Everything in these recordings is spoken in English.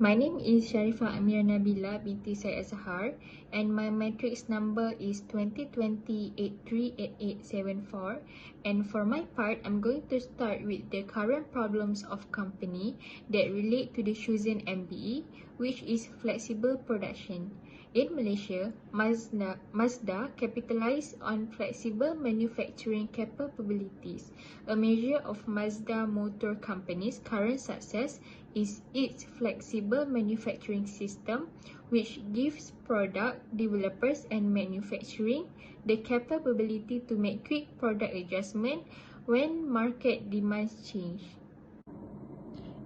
My name is Sharifah Amira Nabila binti Syed Azhar and my matrix number is 2020-838874, and for my part, I'm going to start with the current problems of company that relate to the chosen MBE, which is flexible production. In Malaysia, Mazda capitalized on flexible manufacturing capabilities. A measure of Mazda Motor Company's current success is its flexible manufacturing system, which gives product developers and manufacturing the capability to make quick product adjustment when market demands change.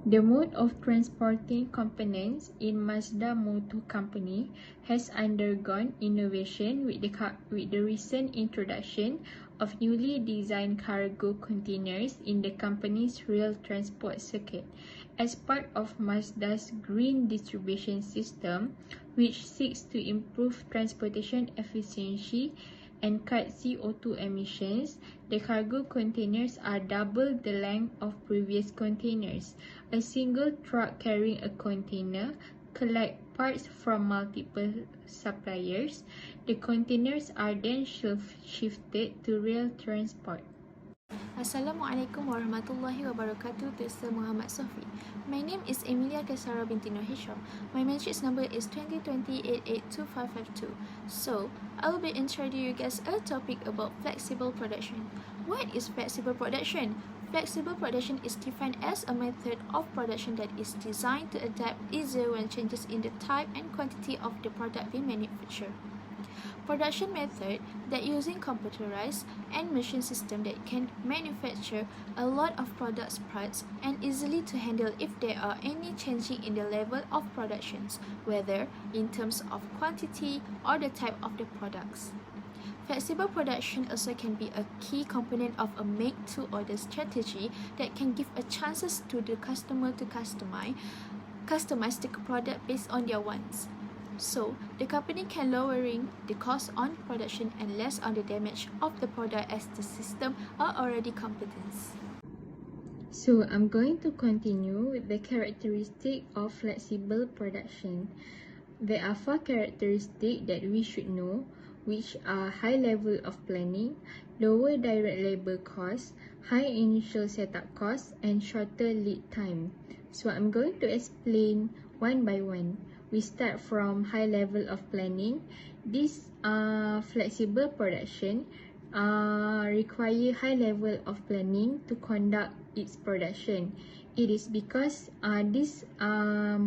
The mode of transporting components in Mazda Motor Company has undergone innovation with the recent introduction of newly designed cargo containers in the company's rail transport circuit. As part of Mazda's green distribution system, which seeks to improve transportation efficiency and cut CO2 emissions, the cargo containers are double the length of previous containers. A single truck carrying a container collects parts from multiple suppliers. The containers are then shifted to rail transport. Assalamualaikum warahmatullahi wabarakatuh to Sir Muhammad Sofi. My name is Emilia Kasara binti Nur Hisham. My matrix number is 2020-882552. So, I will be introducing you guys a topic about flexible production. What is flexible production? Flexible production is defined as a method of production that is designed to adapt easier when changes in the type and quantity of the product being manufactured. Production method that using computerized and machine system that can manufacture a lot of products parts and easily to handle if there are any changing in the level of productions, whether in terms of quantity or the type of the products. Flexible production also can be a key component of a make-to-order strategy that can give a chances to the customer to customize the product based on their wants. So, the company can lowering the cost on production and less on the damage of the product as the system are already competent. So, I'm going to continue with the characteristic of flexible production. There are 4 characteristics that we should know, which are high level of planning, lower direct labor cost, high initial setup cost, and shorter lead time. So, I'm going to explain one by one. We start from high level of planning. This flexible production require high level of planning to conduct its production. It is because this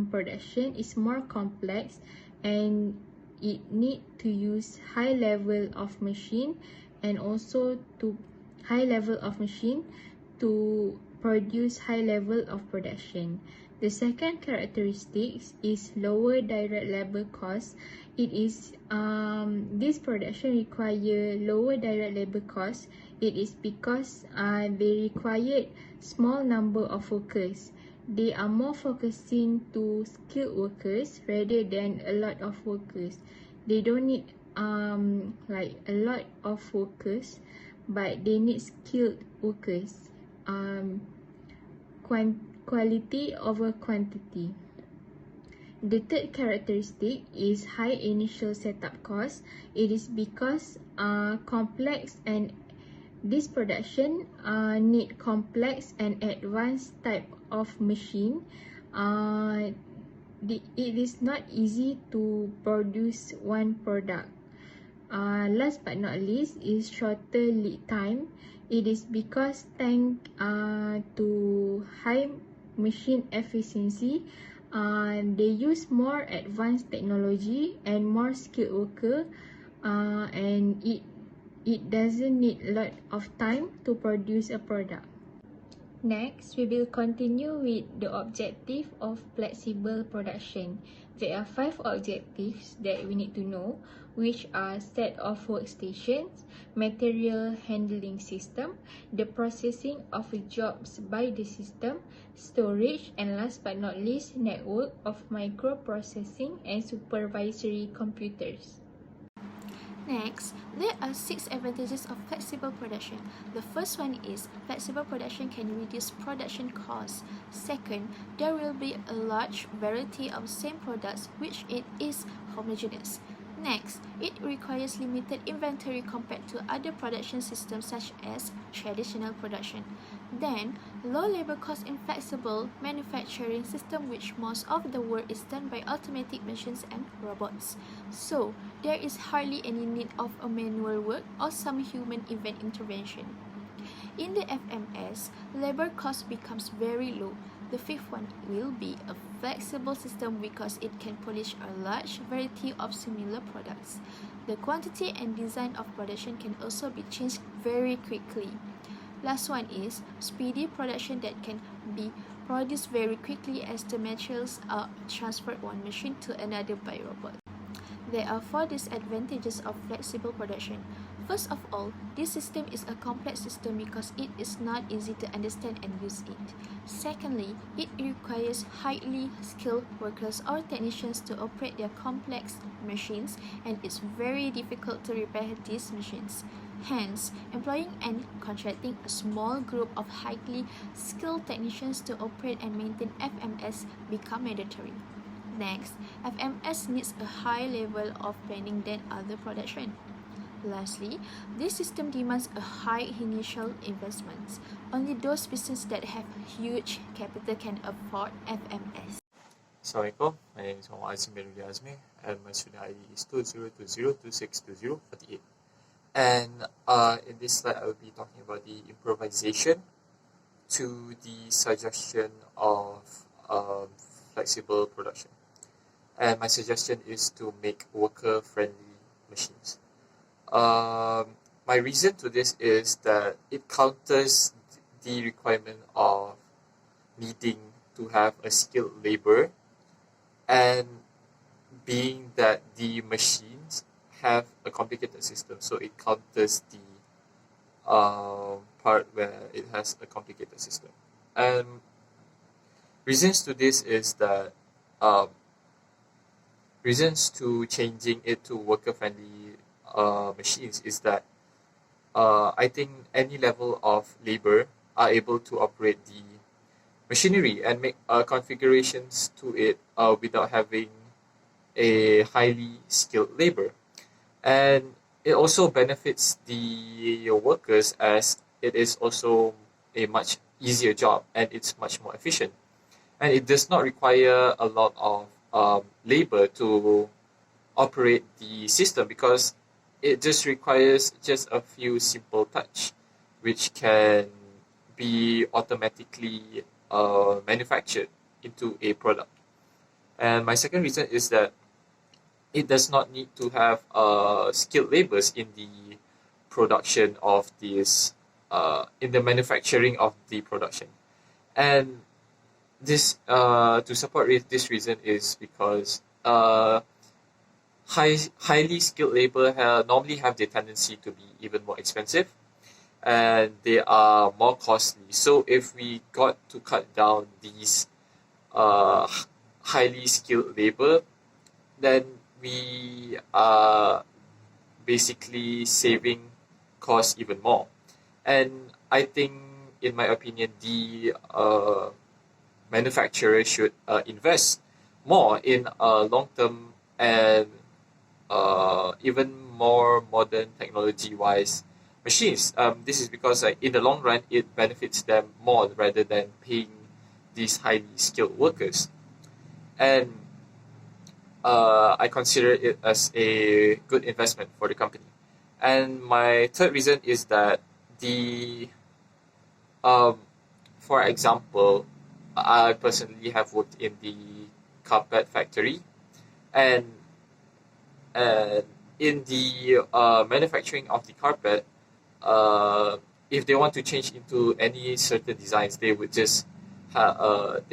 production is more complex and it need to use high level of machine and also to high level of machine to produce high level of production. The second characteristic is lower direct labor cost. It is this production require lower direct labor cost. It is because they required small number of workers. They are more focusing to skilled workers rather than a lot of workers. They don't need like a lot of workers, but they need skilled workers. Quality over quantity. The third characteristic is high initial setup cost. It is because complex and this production need complex and advanced type of machine. It is not easy to produce one product. Last but not least is shorter lead time. It is because thanks to high machine efficiency, they use more advanced technology and more skilled worker, and it doesn't need a lot of time to produce a product. Next, we will continue with the objective of flexible production. There are 5 objectives that we need to know, which are set of workstations, material handling system, the processing of jobs by the system, storage, and last but not least, network of microprocessing and supervisory computers. Next, there are 6 advantages of flexible production. The first one is flexible production can reduce production costs. Second, there will be a large variety of same products which it is homogeneous. Next, it requires limited inventory compared to other production systems such as traditional production. Then, low labor cost in flexible manufacturing system which most of the work is done by automatic machines and robots. So, there is hardly any need of a manual work or some human event intervention. In the FMS, labor cost becomes very low. The fifth one will be a flexible system because it can polish a large variety of similar products. The quantity and design of production can also be changed very quickly. Last one is speedy production that can be produced very quickly as the materials are transferred one machine to another by robot. There are 4 disadvantages of flexible production. First of all, this system is a complex system because it is not easy to understand and use it. Secondly, it requires highly skilled workers or technicians to operate their complex machines, and it's very difficult to repair these machines. Hence, employing and contracting a small group of highly skilled technicians to operate and maintain FMS become mandatory. Next, FMS needs a high level of planning than other production. Lastly, this system demands a high initial investments. Only those businesses that have huge capital can afford FMS. Assalamualaikum, my name is Muhammad Azim bin Azmi and my student ID is 2020262048. And in this slide, I will be talking about the improvisation to the suggestion of flexible production. And my suggestion is to make worker-friendly machines. My reason to this is that it counters the requirement of needing to have a skilled labor, and being that the machines have a complicated system, so it counters the part where it has a complicated system. And reasons to this is that reasons to changing it to worker-friendly machines is that I think any level of labor are able to operate the machinery and make configurations to it without having a highly skilled labor. And it also benefits the workers as it is also a much easier job and it's much more efficient. And it does not require a lot of labor to operate the system because it just requires just a few simple touch which can be automatically manufactured into a product. And my second reason is that it does not need to have skilled laborers in the production of this, in the manufacturing of the production. And this, to support this reason is because highly skilled labor normally have the tendency to be even more expensive, and they are more costly. So if we got to cut down these highly skilled labor, then we are basically saving costs even more. And I think, in my opinion, the manufacturer should invest more in long-term and even more modern technology-wise machines. This is because in the long run, it benefits them more rather than paying these highly skilled workers. And I consider it as a good investment for the company. And my third reason is that for example, I personally have worked in the carpet factory, and in the manufacturing of the carpet, if they want to change into any certain designs, they would just have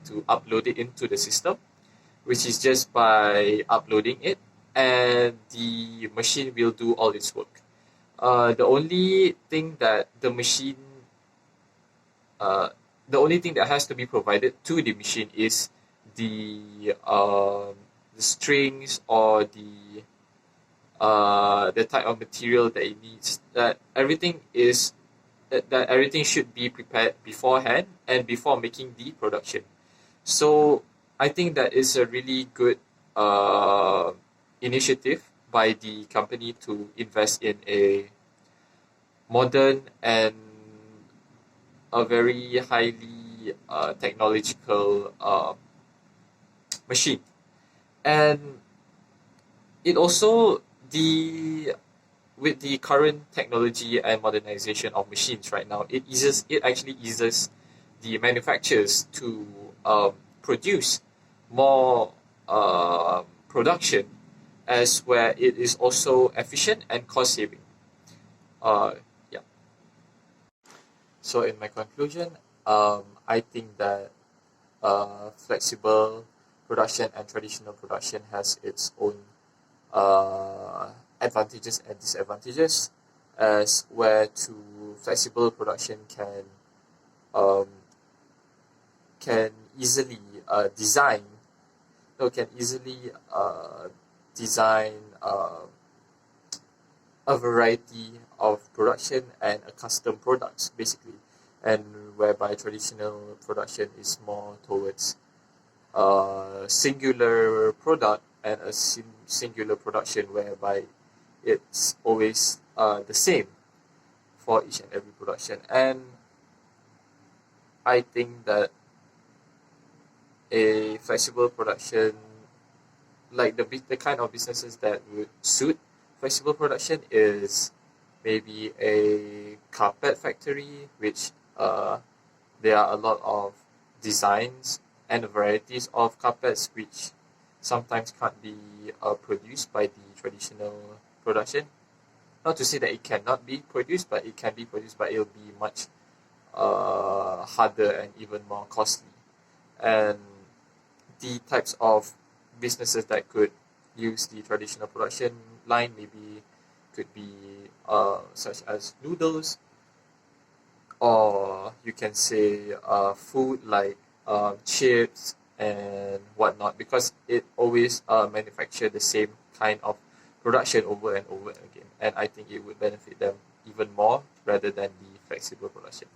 to upload it into the system, which is just by uploading it, and the machine will do all its work. The only thing that the only thing that has to be provided to the machine is the strings or the type of material that it needs, that everything should be prepared beforehand and before making the production. So I think that is a really good initiative by the company to invest in a modern and a very highly technological machine. And it also, the with the current technology and modernization of machines right now, it actually eases the manufacturers to produce more production, as where it is also efficient and cost saving. Yeah. So in my conclusion, I think that flexible production and traditional production has its own advantages and disadvantages, as where to flexible production um, can easily design no can easily design a variety of production and a custom products, basically, and whereby traditional production is more towards singular product and a singular production, whereby it's always the same for each and every production. And I think that a flexible production, like the kind of businesses that would suit flexible production, is maybe a carpet factory, which there are a lot of designs and varieties of carpets which sometimes can't be produced by the traditional production. Not to say that it cannot be produced, but it can be produced, but it'll be much harder and even more costly. And the types of businesses that could use the traditional production line maybe could be such as noodles, or you can say food like chips and whatnot, because it always manufacture the same kind of production over and over again, and I think it would benefit them even more rather than the flexible production.